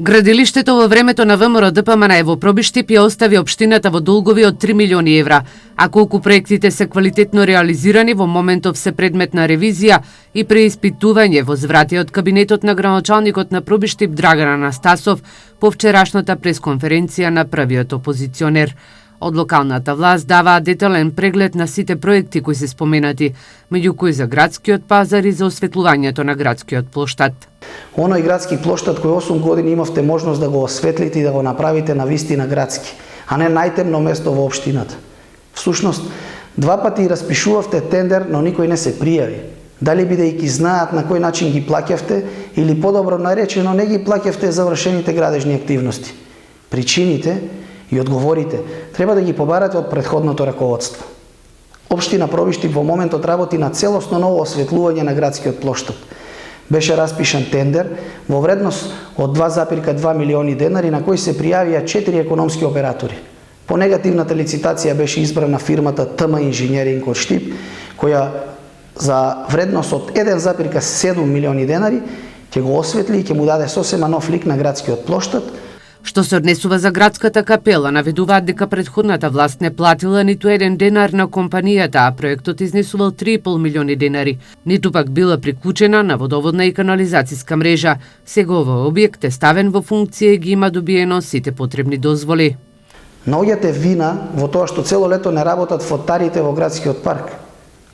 Градилиштето во времето на ВМРО ДПМН во Пробиштип ја остави општината во долгови од 3 милиони евра, а колку проектите се квалитетно реализирани во моментов се предмет на ревизија и преиспитување во звратиот кабинетот на градоначалникот на Пробиштип Драган Анастасов по вчерашната пресконференција на првиот опозиционер. Од локалната власт даваа детален преглед на сите проекти кои се споменати, меѓу кои за градскиот пазар и за осветлувањето на градскиот плоштад. Оној градски плоштад кој 8 години имавте можност да го осветлите и да го направите на вистина градски, а не најтемно место во општината. Всушност, 2 пати распишувавте тендер, но никој не се пријави. Дали бидејќи знаат на кој начин ги плаќавте или подобро наречено не ги плаќавте завршените градежни активности. Причините и одговорите треба да ги побарате од претходното раководство. Општина Пробиштип во моментот работи на целосно ново осветлување на градскиот плоштад. Беше распишан тендер во вредност од 2,2 милиони денари на кој се пријавија 4 економски оператори. По негативната лицитација беше избрана фирмата ТМ Инженеринг од Штип, која за вредност од 1,7 милиони денари ќе го осветли и ќе му даде сосема нов лик на градскиот плоштад. Што се однесува за градската капела, наведуваат дека претходната власт не платила ниту 1 денар на компанијата, а проектот изнесувал 3,5 милиони денари. Ниту пак била приклучена на водоводна и канализацијска мрежа. Сега овој објект е ставен во функција и ги има добиено сите потребни дозволи. Наоѓате вина во тоа што цело лето не работат фотарите во градскиот парк,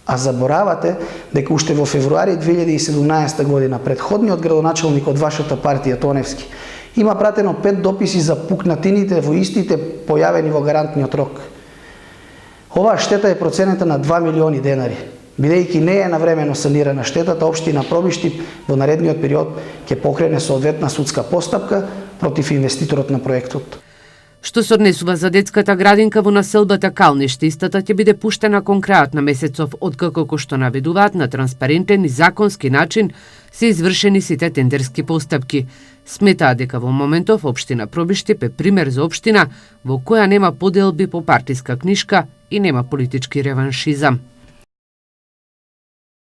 а заборавате дека уште во февруари 2017 година претходниот градоначалник од вашата партија Тоневски има пратено 5 дописи за пукнатините во истите појавени во гарантниот рок. Оваа штета е проценета на 2 милиони денари. Бидејќи не е навремено санирана штетата, општина Пробиштип во наредниот период ќе покрене соодветна судска постапка против инвеститорот на проектот. Што се однесува за детската градинка во населбата Калниште, истата ќе биде пуштена кон крајот на месецов, откако што наведуваат на транспарентен и законски начин се извршени сите тендерски постапки. Сметаа дека во моментов општина Пробиштип е пример за општина во која нема поделби по партиска книшка и нема политички реваншизам.